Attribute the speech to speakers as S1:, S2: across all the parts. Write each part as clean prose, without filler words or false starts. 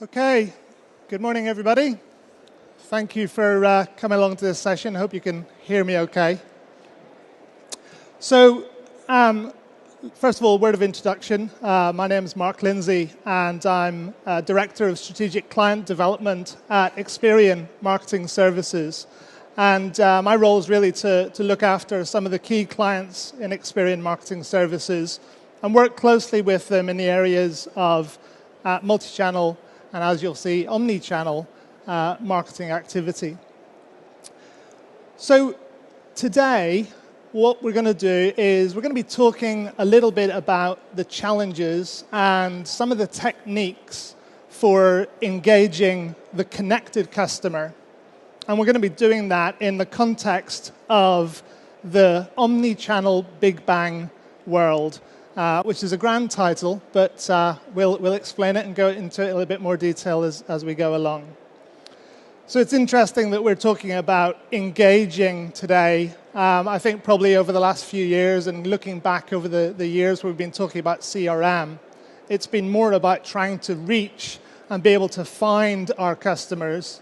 S1: Okay, good morning, everybody. Thank you for coming along to this session. Hope you can hear me okay. So, first of all, word of introduction. My name is Mark Lindsay, and I'm Director of Strategic Client Development at Experian Marketing Services. And my role is really to look after some of the key clients in Experian Marketing Services and work closely with them in the areas of multi-channel, and as you'll see, omni-channel marketing activity. So today, what we're going to do is we're going to be talking a little bit about the challenges and some of the techniques for engaging the connected customer. And we're going to be doing that in the context of the Omni-Channel Big Bang world. Which is a grand title, but we'll explain it and go into it in a little bit more detail as we go along. So it's interesting that we're talking about engaging today. I think probably over the last few years and looking back over the years we've been talking about CRM, it's been more about trying to reach and be able to find our customers.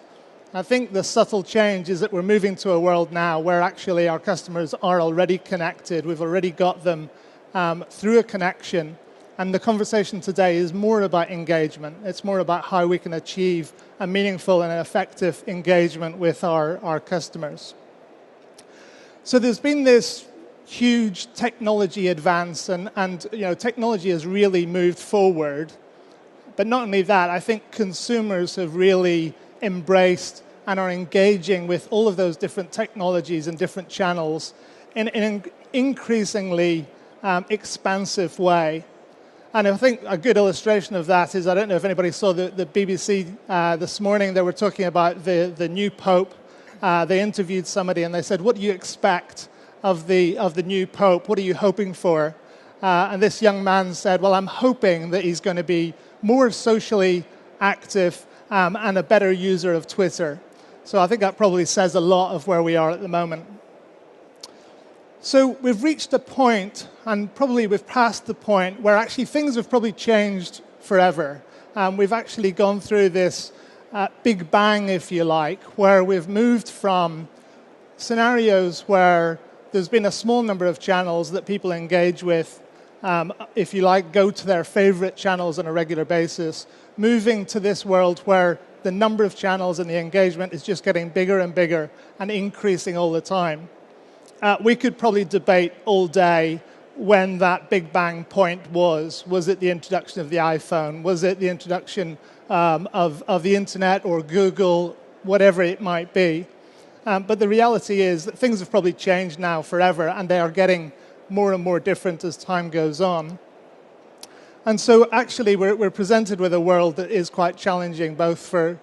S1: I think the subtle change is that we're moving to a world now where actually our customers are already connected. We've already got them through a connection, and the conversation today is more about engagement. It's more about how we can achieve a meaningful and an effective engagement with our customers. So there's been this huge technology advance, and technology has really moved forward. But not only that, I think consumers have really embraced and are engaging with all of those different technologies and different channels in an increasingly expansive way. And I think a good illustration of that is, I don't know if anybody saw the BBC this morning. They were talking about the new Pope. They interviewed somebody and they said, what do you expect of the new Pope? What are you hoping for? And this young man said, well, I'm hoping that he's going to be more socially active and a better user of Twitter. So I think that probably says a lot of where we are at the moment. So we've reached a point, and probably we've passed the point, where actually things have probably changed forever. We've actually gone through this big bang, if you like, where we've moved from scenarios where there's been a small number of channels that people engage with, if you like, go to their favorite channels on a regular basis, moving to this world where the number of channels and the engagement is just getting bigger and bigger and increasing all the time. We could probably debate all day when that big bang point was. Was it the introduction of the iPhone? Was it the introduction of the internet or Google, whatever it might be? But the reality is that things have probably changed now forever, and they are getting more and more different as time goes on. And so actually we're presented with a world that is quite challenging, both for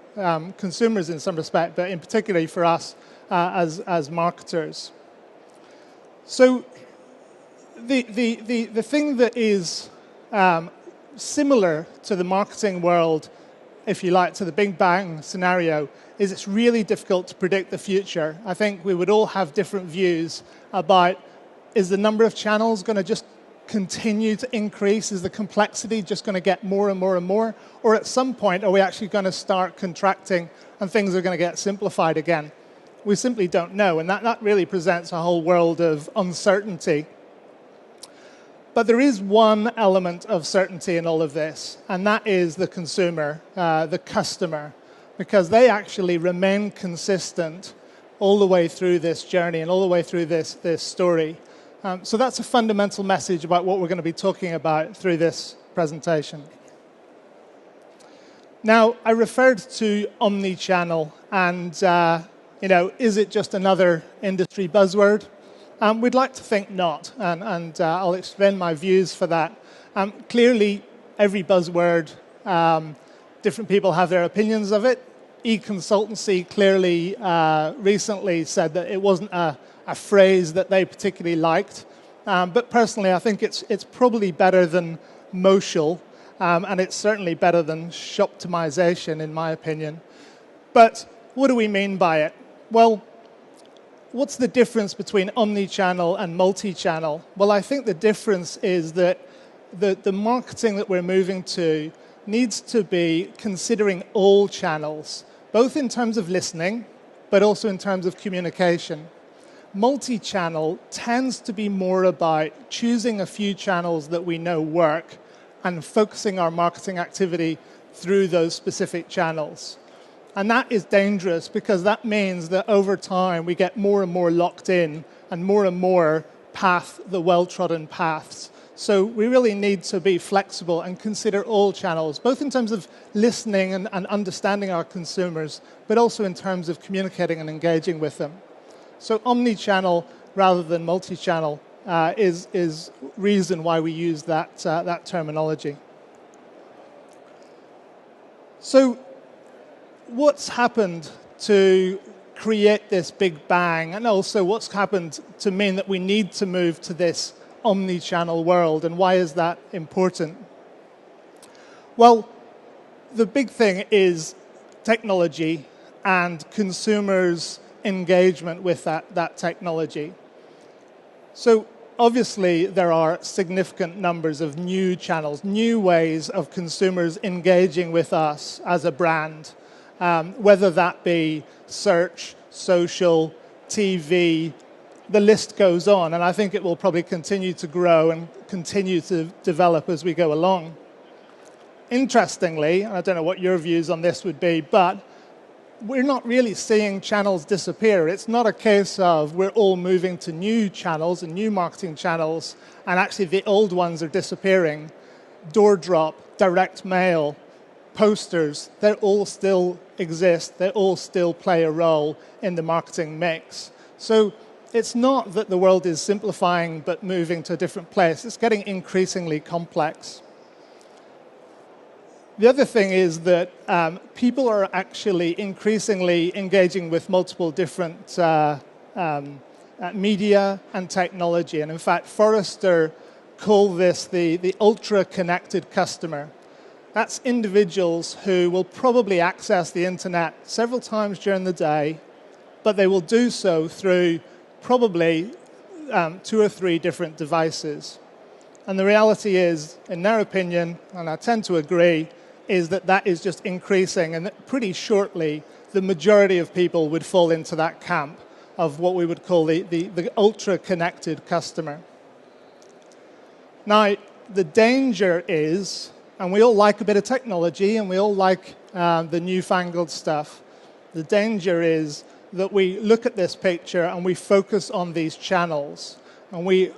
S1: consumers in some respect, but in particular for us as marketers. So the thing that is similar to the marketing world, if you like, to the Big Bang scenario, is it's really difficult to predict the future. I think we would all have different views about, is the number of channels going to just continue to increase? Is the complexity just going to get more and more and more? Or at some point, are we actually going to start contracting and things are going to get simplified again? We simply don't know, and that really presents a whole world of uncertainty. But there is one element of certainty in all of this, and that is the consumer, the customer, because they actually remain consistent all the way through this journey and all the way through this story. So that's a fundamental message about what we're going to be talking about through this presentation. Now, I referred to omni-channel, and is it just another industry buzzword? We'd like to think not, and I'll explain my views for that. Clearly, every buzzword, different people have their opinions of it. E-consultancy clearly recently said that it wasn't a phrase that they particularly liked. But personally, I think it's probably better than motional, and it's certainly better than shoptimization, in my opinion. But what do we mean by it? Well, what's the difference between omni-channel and multi-channel? Well, I think the difference is that the marketing that we're moving to needs to be considering all channels, both in terms of listening, but also in terms of communication. Multi-channel tends to be more about choosing a few channels that we know work and focusing our marketing activity through those specific channels. And that is dangerous because that means that over time we get more and more locked in and more path the well-trodden paths. So we really need to be flexible and consider all channels, both in terms of listening and understanding our consumers, but also in terms of communicating and engaging with them. So omni-channel rather than multi-channel is reason why we use that terminology. So what's happened to create this big bang, and also what's happened to mean that we need to move to this omni-channel world, and why is that important? Well, the big thing is technology and consumers' engagement with that technology. So obviously there are significant numbers of new channels, new ways of consumers engaging with us as a brand, whether that be search, social, TV, the list goes on, and I think it will probably continue to grow and continue to develop as we go along. Interestingly, I don't know what your views on this would be, but we're not really seeing channels disappear. It's not a case of we're all moving to new channels and new marketing channels, and actually the old ones are disappearing. Door drop, direct mail, posters, they all still exist. They all still play a role in the marketing mix. So it's not that the world is simplifying but moving to a different place. It's getting increasingly complex. The other thing is that people are actually increasingly engaging with multiple different media and technology. And in fact, Forrester called this the ultra-connected customer. That's individuals who will probably access the internet several times during the day, but they will do so through probably 2 or 3 different devices. And the reality is, in their opinion, and I tend to agree, is that is just increasing, and that pretty shortly the majority of people would fall into that camp of what we would call the ultra-connected customer. Now, the danger is, and we all like a bit of technology, and we all like the newfangled stuff. The danger is that we look at this picture and we focus on these channels, and we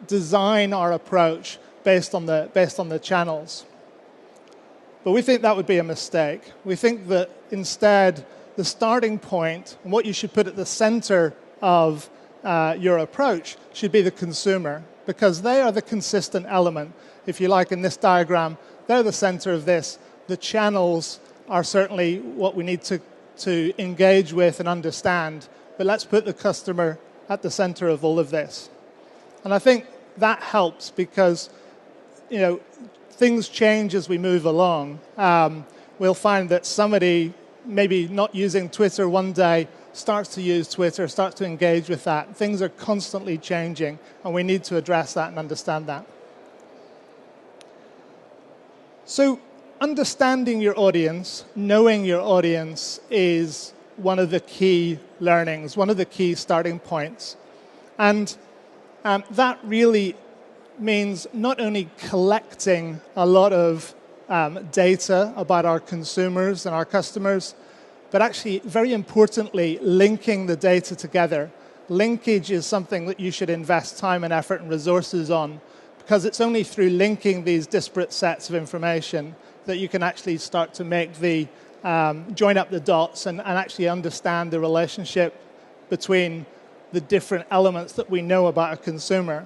S1: design our approach based on the channels. But we think that would be a mistake. We think that instead, the starting point, and what you should put at the center of your approach, should be the consumer, because they are the consistent element. If you like, in this diagram, they're the center of this. The channels are certainly what we need to engage with and understand, but let's put the customer at the center of all of this. And I think that helps because, things change as we move along. We'll find that somebody maybe not using Twitter one day starts to use Twitter, starts to engage with that. Things are constantly changing, and we need to address that and understand that. So understanding your audience, knowing your audience is one of the key learnings, one of the key starting points. And that really means not only collecting a lot of data about our consumers and our customers, but actually, very importantly, linking the data together. Linkage is something that you should invest time and effort and resources on, because it's only through linking these disparate sets of information that you can actually start to make the join up the dots and actually understand the relationship between the different elements that we know about a consumer.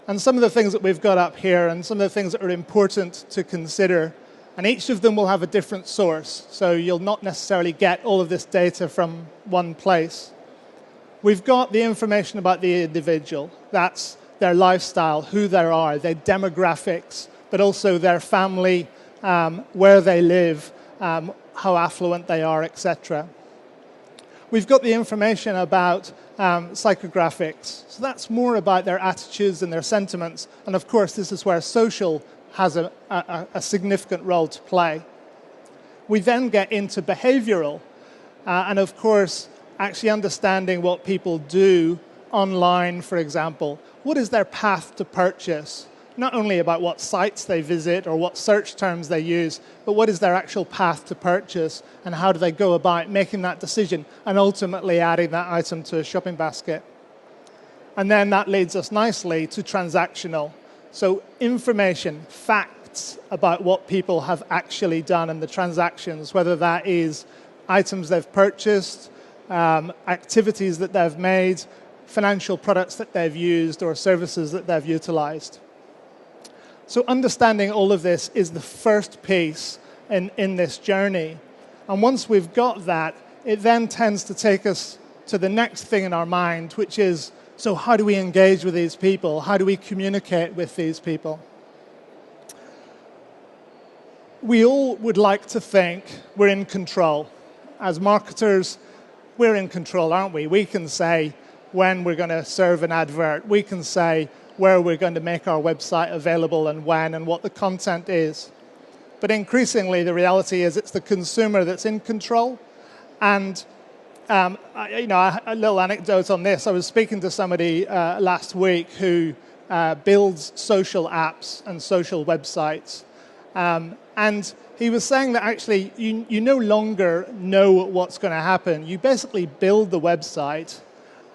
S1: And some of the things that we've got up here and some of the things that are important to consider, and each of them will have a different source, so you'll not necessarily get all of this data from one place. We've got the information about the individual. That's their lifestyle, who they are, their demographics, but also their family, where they live, how affluent they are, etc. We've got the information about psychographics. So that's more about their attitudes and their sentiments. And of course, this is where social has a significant role to play. We then get into behavioral, and of course, actually understanding what people do online, for example. What is their path to purchase? Not only about what sites they visit or what search terms they use, but what is their actual path to purchase and how do they go about making that decision and ultimately adding that item to a shopping basket. And then that leads us nicely to transactional. So information, facts about what people have actually done in the transactions, whether that is items they've purchased, activities that they've made, financial products that they've used, or services that they've utilized. So understanding all of this is the first piece in this journey. And once we've got that, it then tends to take us to the next thing in our mind, which is, so how do we engage with these people? How do we communicate with these people? We all would like to think we're in control. As marketers, we're in control, aren't we? We can say when we're going to serve an advert. We can say where we're going to make our website available and when and what the content is. But increasingly, the reality is it's the consumer that's in control. And a little anecdote on this. I was speaking to somebody last week who builds social apps and social websites. And he was saying that actually you no longer know what's going to happen. You basically build the website,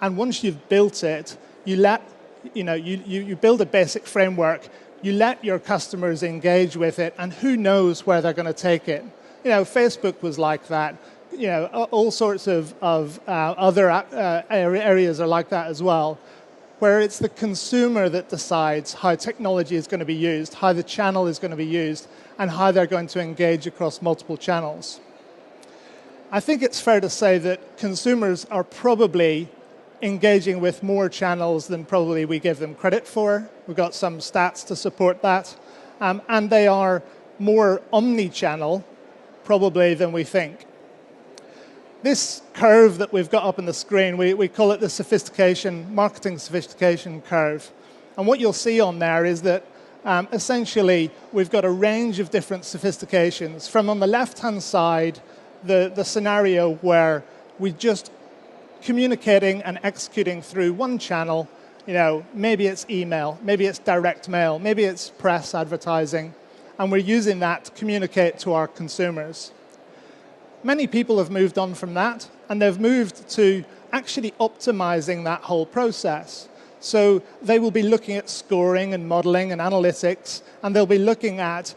S1: and once you've built it, you build a basic framework, you let your customers engage with it, and who knows where they're going to take it. Facebook was like that. All sorts of other areas are like that as well, where it's the consumer that decides how technology is going to be used, how the channel is going to be used, and how they're going to engage across multiple channels. I think it's fair to say that consumers are probably engaging with more channels than probably we give them credit for. We've got some stats to support that. And they are more omni-channel, probably, than we think. This curve that we've got up on the screen, we call it the marketing sophistication curve. And what you'll see on there is that essentially we've got a range of different sophistications. From on the left-hand side, the scenario where we just communicating and executing through one channel, maybe it's email, maybe it's direct mail, maybe it's press advertising, and we're using that to communicate to our consumers. Many people have moved on from that, and they've moved to actually optimizing that whole process. So they will be looking at scoring and modeling and analytics, and they'll be looking at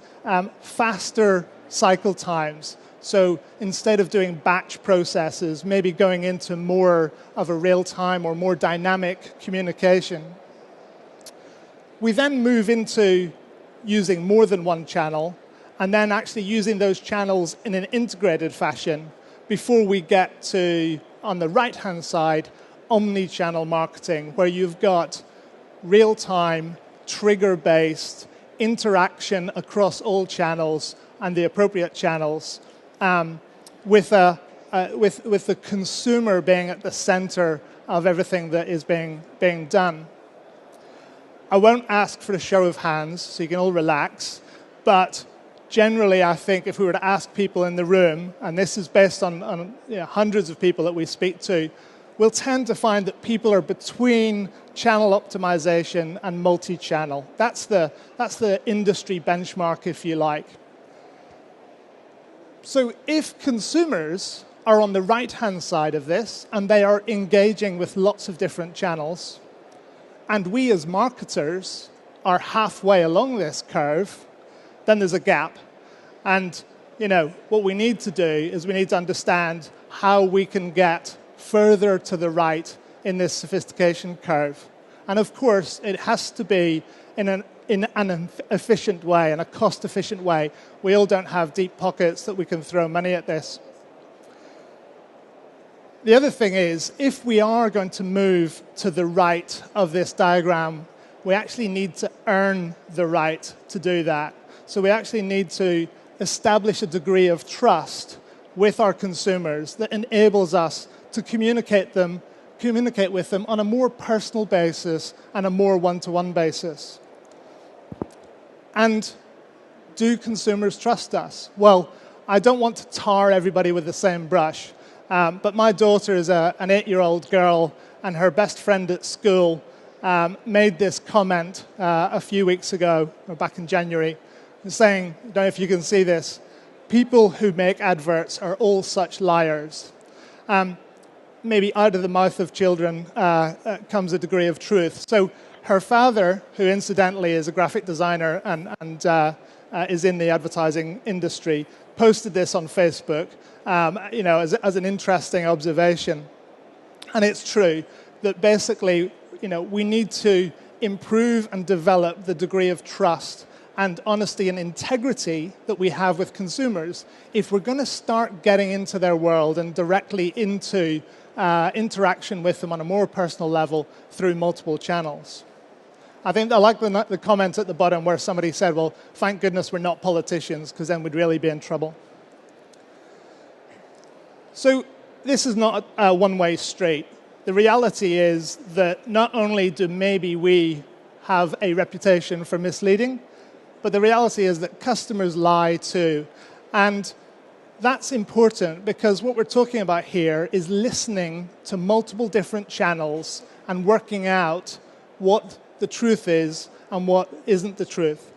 S1: faster cycle times. So instead of doing batch processes, maybe going into more of a real-time or more dynamic communication. We then move into using more than one channel, and then actually using those channels in an integrated fashion before we get to, on the right-hand side, omni-channel marketing, where you've got real-time, trigger-based interaction across all channels and the appropriate channels, with the consumer being at the center of everything that is being done. I won't ask for a show of hands, so you can all relax, but generally I think if we were to ask people in the room, and this is based on hundreds of people that we speak to, we'll tend to find that people are between channel optimization and multi-channel. That's the industry benchmark, if you like. So if consumers are on the right-hand side of this, and they are engaging with lots of different channels, and we as marketers are halfway along this curve, then there's a gap. And what we need to do is we need to understand how we can get further to the right in this sophistication curve. And of course, it has to be in an efficient way, in a cost-efficient way. We all don't have deep pockets that we can throw money at this. The other thing is, if we are going to move to the right of this diagram, we actually need to earn the right to do that. So we actually need to establish a degree of trust with our consumers that enables us to communicate with them on a more personal basis and a more one-to-one basis. And do consumers trust us? Well, I don't want to tar everybody with the same brush, but my daughter is an 8-year-old girl, and her best friend at school made this comment a few weeks ago, or back in January, saying, I don't know if you can see this, people who make adverts are all such liars. Maybe out of the mouth of children comes a degree of truth. So her father, who incidentally is a graphic designer and is in the advertising industry, posted this on Facebook, as an interesting observation. And it's true that basically, we need to improve and develop the degree of trust and honesty and integrity that we have with consumers if we're going to start getting into their world and directly into interaction with them on a more personal level through multiple channels. I think I like the comment at the bottom where somebody said, well, thank goodness we're not politicians, because then we'd really be in trouble. So this is not a one-way street. The reality is that not only do maybe we have a reputation for misleading, but the reality is that customers lie too. And that's important because what we're talking about here is listening to multiple different channels and working out what the truth is and what isn't the truth.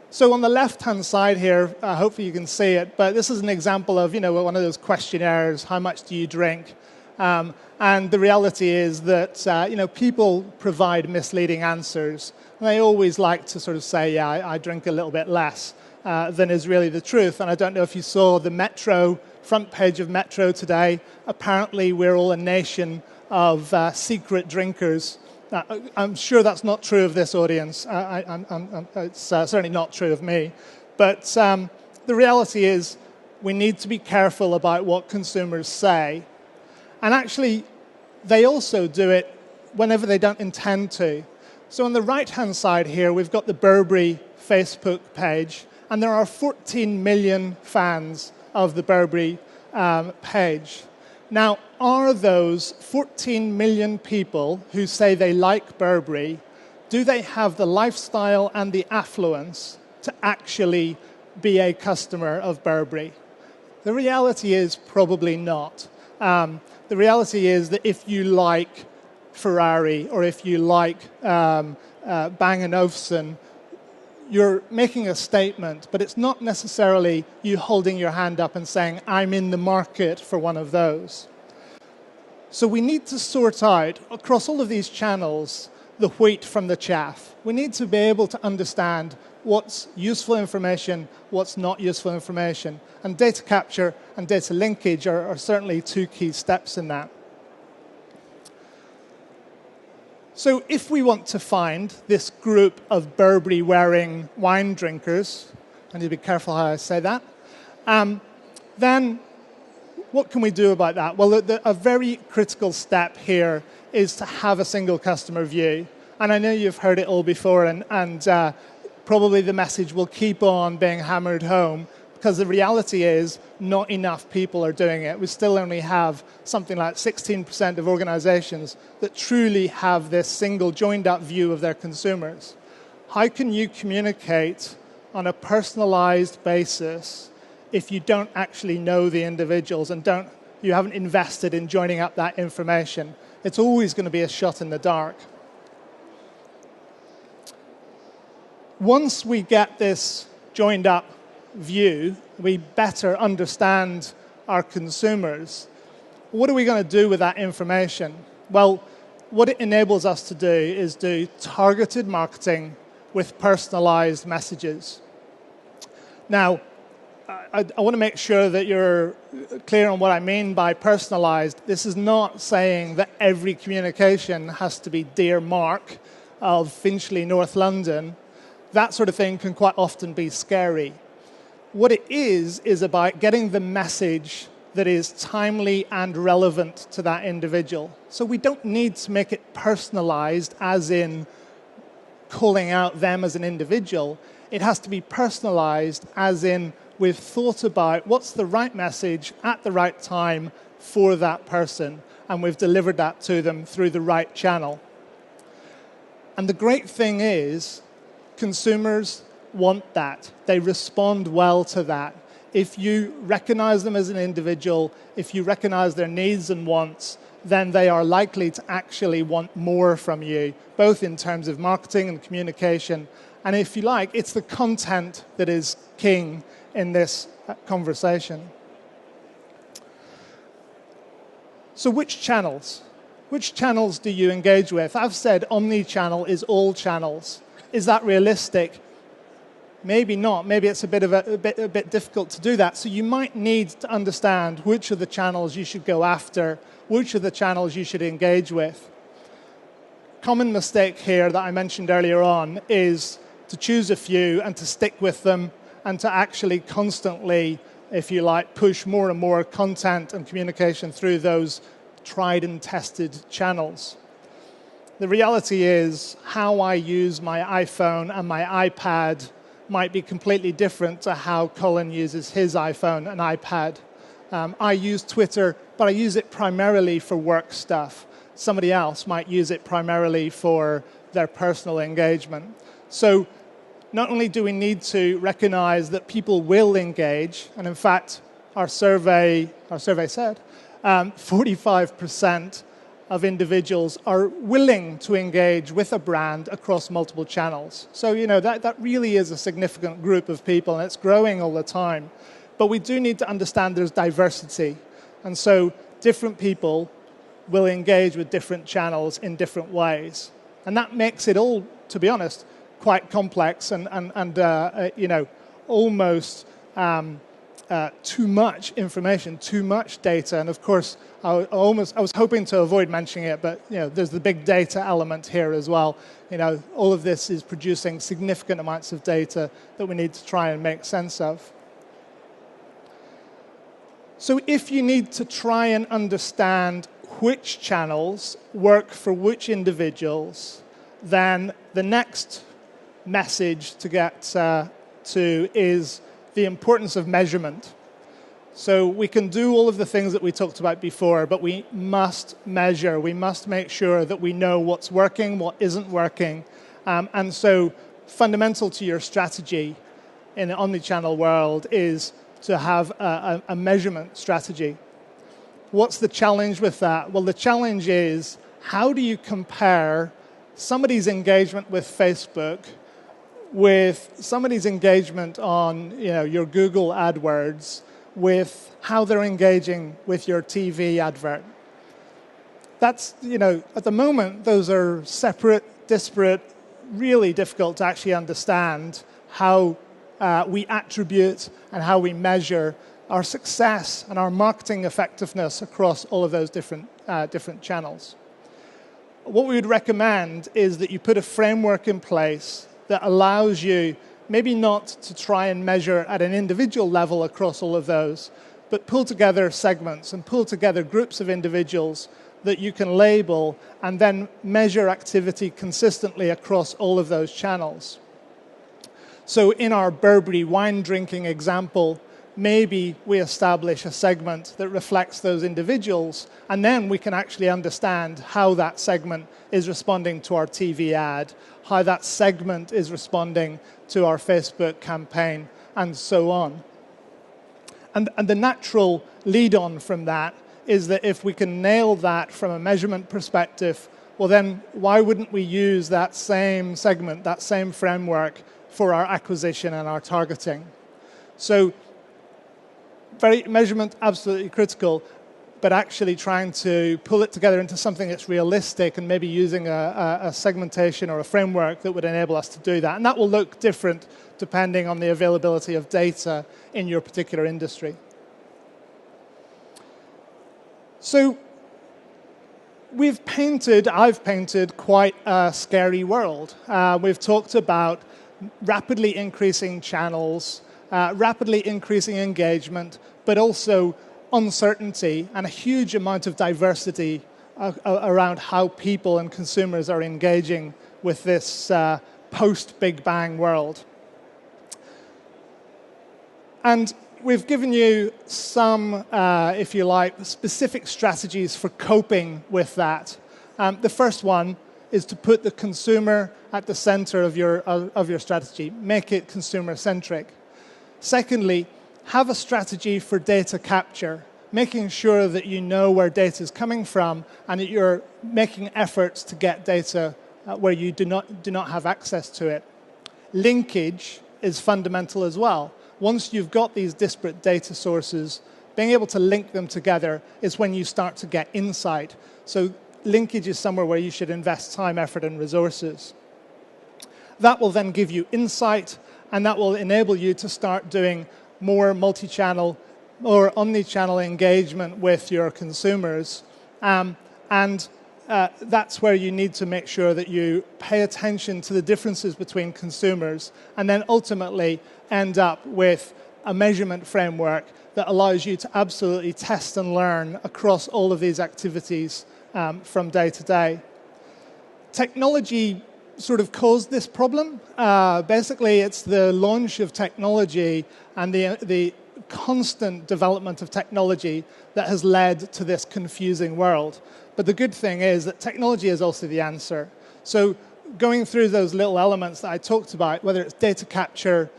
S1: So on the left-hand side here, hopefully you can see it, but this is an example of, one of those questionnaires, how much do you drink? And the reality is that, people provide misleading answers. And they always like to sort of say, yeah, I drink a little bit less than is really the truth. And I don't know if you saw the Metro, front page of Metro today. Apparently, we're all a nation of secret drinkers. I'm sure that's not true of this audience. It's certainly not true of me. But the reality is we need to be careful about what consumers say. And actually, they also do it whenever they don't intend to. So on the right-hand side here, we've got the Burberry Facebook page, and there are 14 million fans of the Burberry page. Now, are those 14 million people who say they like Burberry, do they have the lifestyle and the affluence to actually be a customer of Burberry? The reality is probably not. The reality is that if you like Ferrari or if you like Bang & Olufsen, you're making a statement, but it's not necessarily you holding your hand up and saying, I'm in the market for one of those. So we need to sort out, across all of these channels, the wheat from the chaff. We need to be able to understand what's useful information, what's not useful information. And data capture and data linkage are certainly two key steps in that. So if we want to find this group of Burberry-wearing wine drinkers, I need to be careful how I say that, then what can we do about that? Well, a very critical step here is to have a single customer view. And I know you've heard it all before, and probably the message will keep on being hammered home, because the reality is not enough people are doing it. We still only have something like 16% of organizations that truly have this single joined-up view of their consumers. How can you communicate on a personalized basis if you don't actually know the individuals and you haven't invested in joining up that information? It's always going to be a shot in the dark. Once we get this joined up view, we better understand our consumers. What are we going to do with that information? Well, what it enables us to do is do targeted marketing with personalized messages. Now, I want to make sure that you're clear on what I mean by personalized. This is not saying that every communication has to be Dear Mark of Finchley, North London. That sort of thing can quite often be scary. What it is about getting the message that is timely and relevant to that individual. So we don't need to make it personalized, as in calling out them as an individual. It has to be personalized, as in we've thought about what's the right message at the right time for that person, and we've delivered that to them through the right channel. And the great thing is, consumers want that. They respond well to that. If you recognize them as an individual, if you recognize their needs and wants, then they are likely to actually want more from you, both in terms of marketing and communication. And if you like, it's the content that is king in this conversation. So which channels? Which channels do you engage with? I've said omni-channel is all channels. Is that realistic? Maybe not. Maybe it's a bit difficult to do that. So you might need to understand which of the channels you should go after, which of the channels you should engage with. Common mistake here that I mentioned earlier on is to choose a few and to stick with them and to actually constantly, if you like, push more and more content and communication through those tried and tested channels. The reality is how I use my iPhone and my iPad might be completely different to how Colin uses his iPhone and iPad. I use Twitter, but I use it primarily for work stuff. Somebody else might use it primarily for their personal engagement. So not only do we need to recognize that people will engage, and in fact, our survey said 45% of individuals are willing to engage with a brand across multiple channels. So, that really is a significant group of people, and it's growing all the time. But we do need to understand there's diversity. And so different people will engage with different channels in different ways. And that makes it all, to be honest, quite complex and almost too much information, too much data. And of course, I was hoping to avoid mentioning it, but there's the big data element here as well. All of this is producing significant amounts of data that we need to try and make sense of. So if you need to try and understand which channels work for which individuals, then the next message to get to is the importance of measurement. So we can do all of the things that we talked about before, but we must measure. We must make sure that we know what's working, what isn't working. And so fundamental to your strategy in the omni-channel world is to have a measurement strategy. What's the challenge with that? Well, the challenge is, how do you compare somebody's engagement with Facebook with somebody's engagement on your Google AdWords with how they're engaging with your TV advert? That's, at the moment, those are separate, disparate, really difficult to actually understand how we attribute and how we measure our success and our marketing effectiveness across all of those different channels. What we would recommend is that you put a framework in place that allows you maybe not to try and measure at an individual level across all of those, but pull together segments and pull together groups of individuals that you can label and then measure activity consistently across all of those channels. So in our Burberry wine drinking example, maybe we establish a segment that reflects those individuals, and then we can actually understand how that segment is responding to our TV ad, how that segment is responding to our Facebook campaign, and so on. And the natural lead-on from that is that if we can nail that from a measurement perspective, well then why wouldn't we use that same segment, that same framework for our acquisition and our targeting? So measurement, absolutely critical, but actually trying to pull it together into something that's realistic and maybe using a segmentation or a framework that would enable us to do that. And that will look different depending on the availability of data in your particular industry. So I've painted quite a scary world. We've talked about rapidly increasing channels, rapidly increasing engagement, but also uncertainty and a huge amount of diversity around how people and consumers are engaging with this post-Big Bang world. And we've given you some, if you like, specific strategies for coping with that. The first one is to put the consumer at the center of your strategy. Make it consumer-centric. Secondly, have a strategy for data capture, making sure that you know where data is coming from and that you're making efforts to get data where you do not have access to it. Linkage is fundamental as well. Once you've got these disparate data sources, being able to link them together is when you start to get insight. So linkage is somewhere where you should invest time, effort, and resources. That will then give you insight, and that will enable you to start doing more multi-channel or omni-channel engagement with your consumers. That's where you need to make sure that you pay attention to the differences between consumers and then ultimately end up with a measurement framework that allows you to absolutely test and learn across all of these activities from day to day. Technology sort of caused this problem. Basically, it's the launch of technology and the constant development of technology that has led to this confusing world. But the good thing is that technology is also the answer. So going through those little elements that I talked about, whether it's data capture,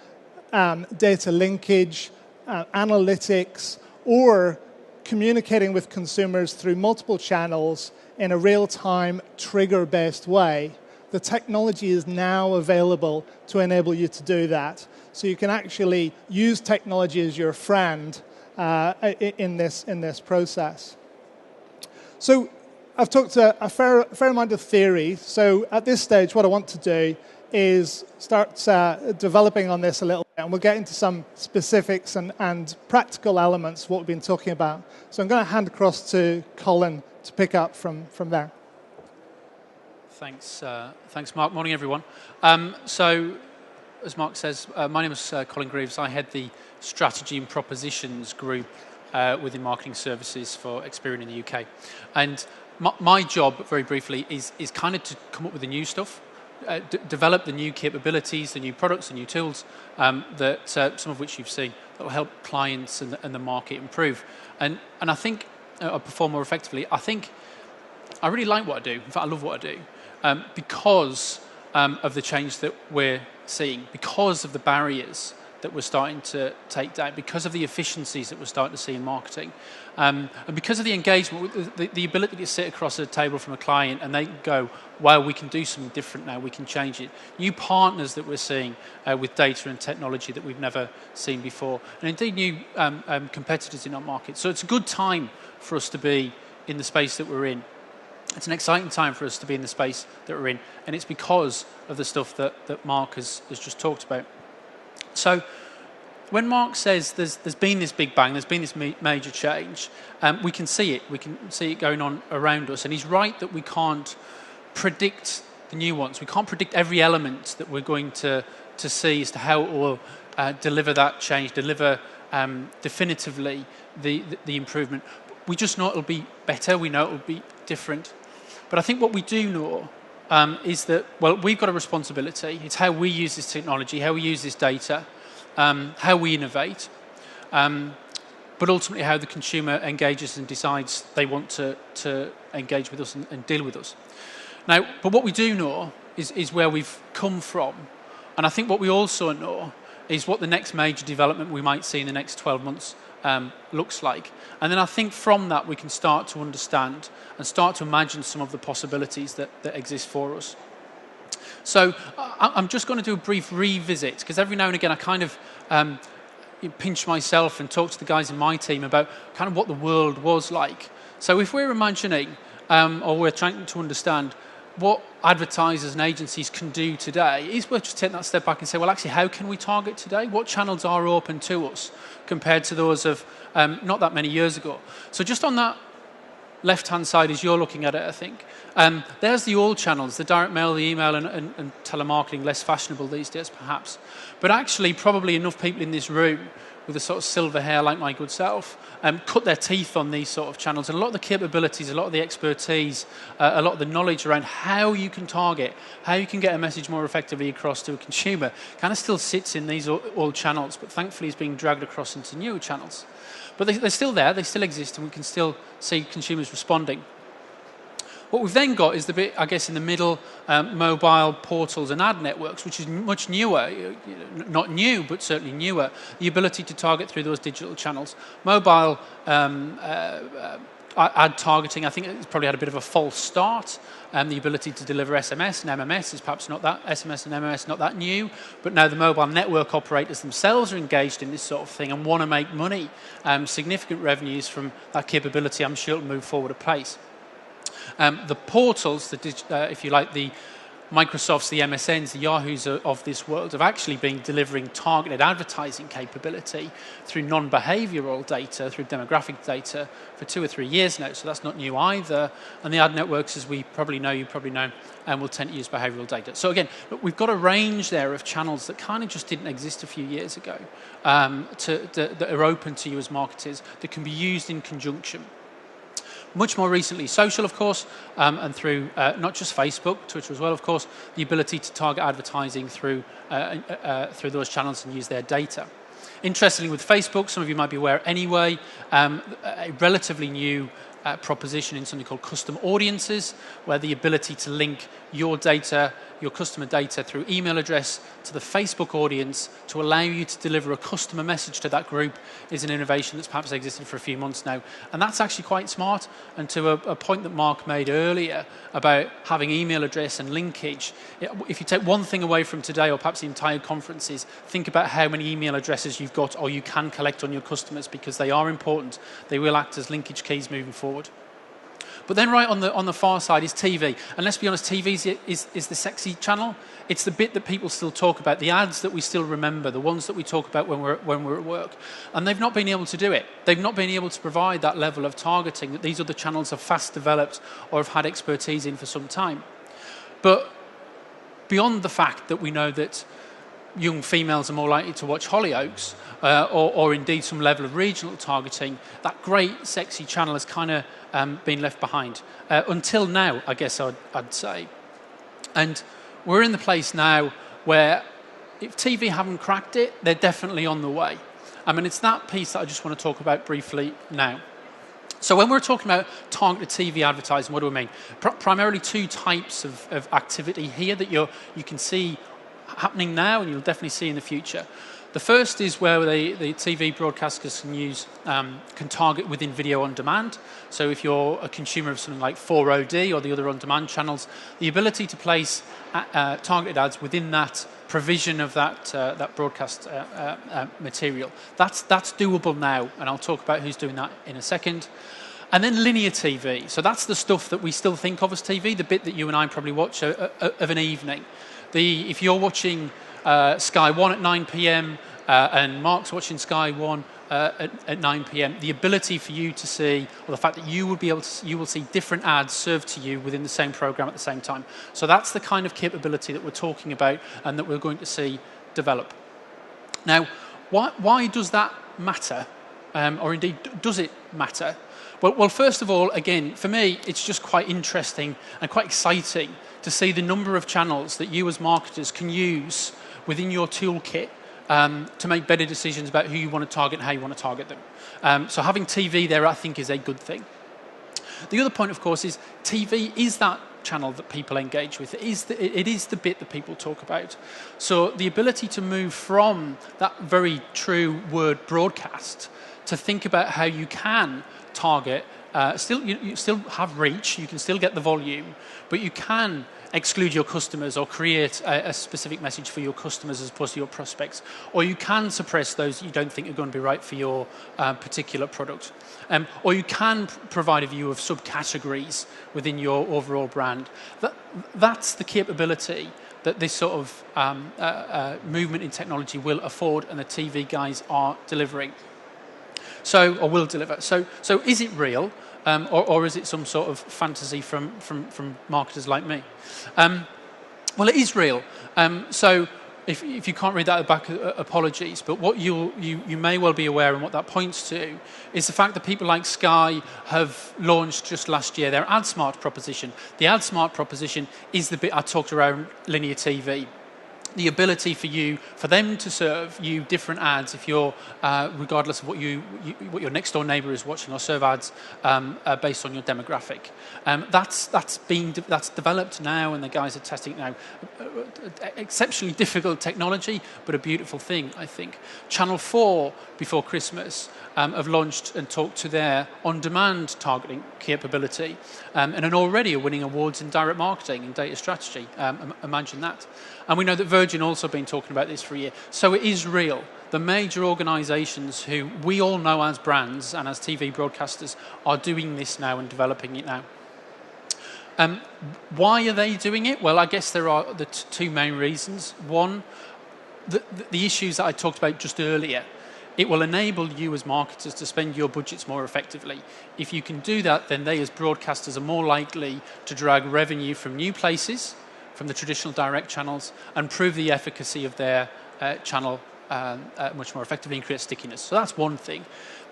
S1: data linkage, analytics, or communicating with consumers through multiple channels in a real-time, trigger-based way, the technology is now available to enable you to do that. So you can actually use technology as your friend in this process. So I've talked a fair amount of theory. So at this stage, what I want to do is start developing on this a little bit, and we'll get into some specifics and practical elements of what we've been talking about. So I'm going to hand across to Colin to pick up from there.
S2: Thanks, Mark. Morning, everyone. So, as Mark says, my name is Colin Greaves. I head the Strategy and Propositions group within Marketing Services for Experian in the UK. And my job, very briefly, is kind of to come up with the new stuff, develop the new capabilities, the new products, the new tools that some of which you've seen that will help clients and the market improve. And I think I perform more effectively. I think I really like what I do. In fact, I love what I do because of the change that we're seeing, because of the barriers that we're starting to take down, because of the efficiencies that we're starting to see in marketing, and because of the engagement, the ability to sit across a table from a client and they go, wow, we can do something different now, we can change it. New partners that we're seeing with data and technology that we've never seen before, and indeed new competitors in our market. So it's a good time for us to be in the space that we're in. It's an exciting time for us to be in the space that we're in, and it's because of the stuff that Mark has just talked about. So when Mark says there's been this big bang, there's been this major change, we can see it. We can see it going on around us. And he's right that we can't predict the new ones. We can't predict every element that we're going to see as to how it will deliver that change, deliver definitively the improvement. We just know it'll be better. We know it'll be different. But I think what we do know is that, well, we've got a responsibility. It's how we use this technology, how we use this data, how we innovate, but ultimately how the consumer engages and decides they want to engage with us and deal with us. Now, but what we do know is where we've come from. And I think what we also know is what the next major development we might see in the next 12 months looks like. And then I think from that we can start to understand and start to imagine some of the possibilities that exist for us. So I'm just going to do a brief revisit, because every now and again I kind of pinch myself and talk to the guys in my team about kind of what the world was like. So if we're imagining or we're trying to understand what advertisers and agencies can do today, it's worth just taking that step back and say, well, actually, how can we target today? What channels are open to us compared to those of not that many years ago? So just on that left-hand side, as you're looking at it, I think, there's the old channels, the direct mail, the email, and telemarketing, less fashionable these days, perhaps. But actually, probably enough people in this room with a sort of silver hair like my good self cut their teeth on these sort of channels. And a lot of the capabilities, a lot of the expertise, a lot of the knowledge around how you can target, how you can get a message more effectively across to a consumer kind of still sits in these old channels, but thankfully is being dragged across into newer channels. But they're still there, they still exist, and we can still see consumers responding. What we've then got is the bit, I guess, in the middle, mobile portals and ad networks, which is much newer, not new, but certainly newer, the ability to target through those digital channels. Mobile ad targeting, I think it's probably had a bit of a false start. The ability to deliver SMS and MMS is perhaps not that, SMS and MMS not that new, but now the mobile network operators themselves are engaged in this sort of thing and want to make money, significant revenues from that capability. I'm sure it'll move forward at pace. The portals, if you like, the Microsofts, the MSNs, the Yahoos of this world have actually been delivering targeted advertising capability through non-behavioral data, through demographic data for 2 or 3 years now, so that's not new either. And the ad networks, as we probably know, you probably know, will tend to use behavioral data. So again, look, we've got a range there of channels that kind of just didn't exist a few years ago that are open to you as marketers that can be used in conjunction. Much more recently, social, of course, and through not just Facebook, Twitter as well, of course, the ability to target advertising through those channels and use their data. Interestingly, with Facebook, some of you might be aware anyway, a relatively new proposition in something called custom audiences, where the ability to link your data, your customer data through email address to the Facebook audience to allow you to deliver a customer message to that group is an innovation that's perhaps existed for a few months now. And that's actually quite smart. And to a point that Mark made earlier about having email address and linkage, if you take one thing away from today or perhaps the entire conferences, think about how many email addresses you've got or you can collect on your customers, because they are important. They will act as linkage keys moving forward. But then right on the far side is TV. And let's be honest, TV is the sexy channel. It's the bit that people still talk about, the ads that we still remember, the ones that we talk about when we're at work. And they've not been able to do it. They've not been able to provide that level of targeting that these other channels have fast developed or have had expertise in for some time. But beyond the fact that we know that young females are more likely to watch Hollyoaks, or indeed some level of regional targeting, that great sexy channel has kind of been left behind. Until now, I guess I'd say. And we're in the place now where if TV haven't cracked it, they're definitely on the way. I mean, it's that piece that I just want to talk about briefly now. So when we're talking about targeted TV advertising, what do we mean? Primarily 2 types of activity here that you can see happening now and you'll definitely see in the future. The first is where the TV broadcasters can target within video on demand. So if you're a consumer of something like 4OD or the other on-demand channels, the ability to place targeted ads within that provision of that broadcast material, that's doable now, and I'll talk about who's doing that in a second. And then linear TV. So that's the stuff that we still think of as TV, the bit that you and I probably watch of an evening. If you're watching Sky 1 at 9 p.m. And Mark's watching Sky 1 at 9 p.m., the ability for you to see, or the fact that you will see different ads served to you within the same program at the same time. So that's the kind of capability that we're talking about and that we're going to see develop. Now, why does that matter? Or indeed, does it matter? Well, first of all, again, for me, it's just quite interesting and quite exciting to see the number of channels that you as marketers can use within your toolkit to make better decisions about who you want to target and how you want to target them. So having TV there, I think, is a good thing. The other point, of course, is TV is that channel that people engage with. It is the bit that people talk about. So the ability to move from that very true word broadcast to think about how you can target, you still have reach, you can still get the volume, but you can exclude your customers or create a specific message for your customers as opposed to your prospects. Or you can suppress those you don't think are going to be right for your particular product. Or you can provide a view of subcategories within your overall brand. That's the capability that this sort of movement in technology will afford, and the TV guys are delivering. Or will deliver. So is it real? Or is it some sort of fantasy from marketers like me? Well, it is real. So if you can't read that at the back, apologies. But what you may well be aware, and what that points to, is the fact that people like Sky have launched just last year their AdSmart proposition. The AdSmart proposition is the bit I talked around linear TV. the ability for them to serve you different ads if you're, regardless of what your next door neighbour is watching, or serve ads based on your demographic. That's developed now, and the guys are testing it now. Exceptionally difficult technology, but a beautiful thing, I think. Channel 4 before Christmas have launched and talked to their on-demand targeting capability, and already are winning awards in direct marketing and data strategy. Imagine that. And we know that Virgin also been talking about this for a year. So it is real. The major organisations who we all know as brands and as TV broadcasters are doing this now and developing it now. Why are they doing it? Well, I guess there are the two main reasons. One, the issues that I talked about just earlier. It will enable you as marketers to spend your budgets more effectively. If you can do that, then they as broadcasters are more likely to drag revenue from new places, from the traditional direct channels, and prove the efficacy of their channel much more effectively and create stickiness. So that's one thing.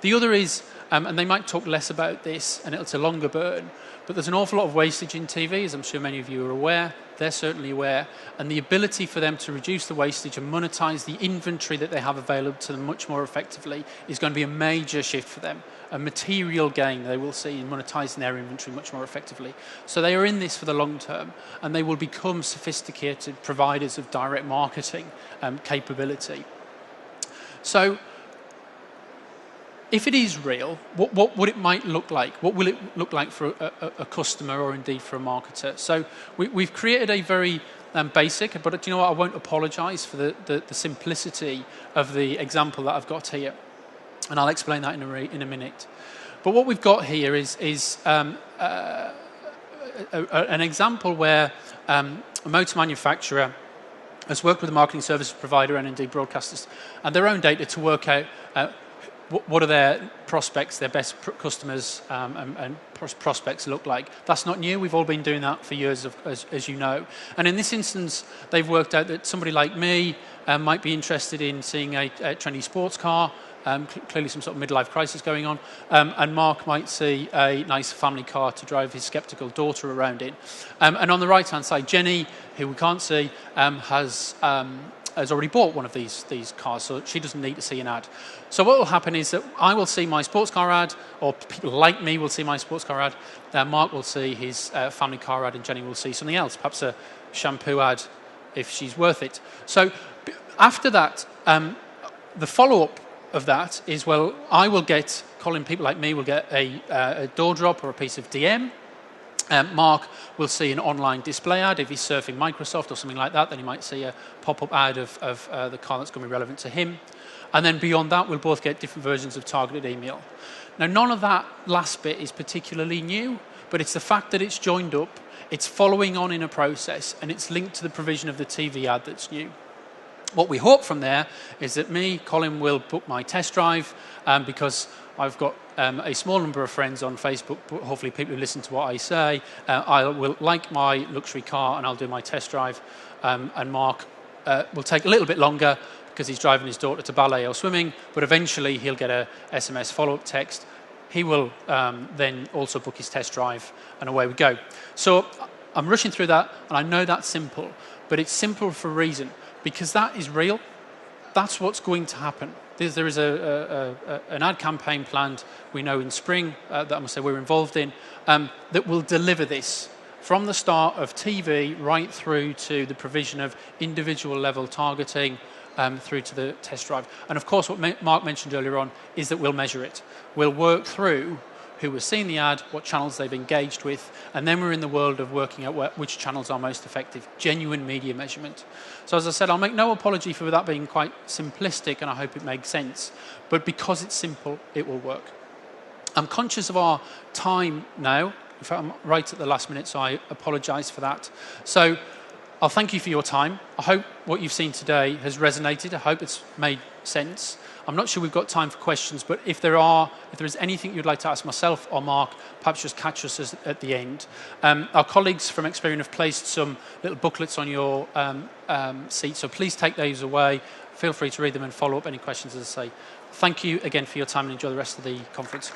S2: The other is, and they might talk less about this, and it's a longer burn, but there's an awful lot of wastage in TV, as I'm sure many of you are aware. They're certainly aware. And the ability for them to reduce the wastage and monetize the inventory that they have available to them much more effectively is going to be a major shift for them, a material gain they will see in monetizing their inventory much more effectively. So they are in this for the long term, and they will become sophisticated providers of direct marketing capability. So if it is real, what would it might look like? What will it look like for a customer, or indeed for a marketer? So we've created a very basic, but do you know what? I won't apologise for the simplicity of the example that I've got here, and I'll explain that in a minute. But what we've got here is an example where a motor manufacturer has worked with a marketing services provider and indeed broadcasters and their own data to work out what are their prospects, their best customers and prospects look like. That's not new. We've all been doing that for years, as you know. And in this instance, they've worked out that somebody like me might be interested in seeing a trendy sports car, clearly some sort of midlife crisis going on, and Mark might see a nice family car to drive his sceptical daughter around in. And on the right-hand side, Jenny, who we can't see, has already bought one of these cars, so she doesn't need to see an ad. So what will happen is that I will see my sports car ad, or people like me will see my sports car ad, Mark will see his family car ad, and Jenny will see something else, perhaps a shampoo ad if she's worth it. So after that, the follow-up of that is, well, I will get, Colin, people like me will get a door drop or a piece of DM. Mark will see an online display ad. If he's surfing Microsoft or something like that, then he might see a pop-up ad of the car that's going to be relevant to him. And then beyond that, we'll both get different versions of targeted email. Now, none of that last bit is particularly new, but it's the fact that it's joined up, it's following on in a process, and it's linked to the provision of the TV ad that's new. What we hope from there is that me, Colin, will book my test drive because I've got a small number of friends on Facebook, hopefully people who listen to what I say. I will like my luxury car and I'll do my test drive. And Mark will take a little bit longer because he's driving his daughter to ballet or swimming, but eventually he'll get a SMS follow-up text. He will then also book his test drive, and away we go. So I'm rushing through that, and I know that's simple, but it's simple for a reason, because that is real. That's what's going to happen. There is an ad campaign planned, we know, in spring, that I must say we're involved in, that will deliver this from the start of TV right through to the provision of individual level targeting through to the test drive. And of course, what Mark mentioned earlier on is that we'll measure it. We'll work through who has seen the ad, what channels they've engaged with, and then we're in the world of working out which channels are most effective, genuine media measurement. So as I said, I'll make no apology for that being quite simplistic, and I hope it makes sense. But because it's simple, it will work. I'm conscious of our time now. In fact, I'm right at the last minute, so I apologise for that. So I'll thank you for your time. I hope what you've seen today has resonated. I hope it's made sense. I'm not sure we've got time for questions, but if there is anything you'd like to ask myself or Mark, perhaps just catch us at the end. Our colleagues from Experian have placed some little booklets on your seat, so please take those away. Feel free to read them and follow up any questions, as I say. Thank you again for your time, and enjoy the rest of the conference.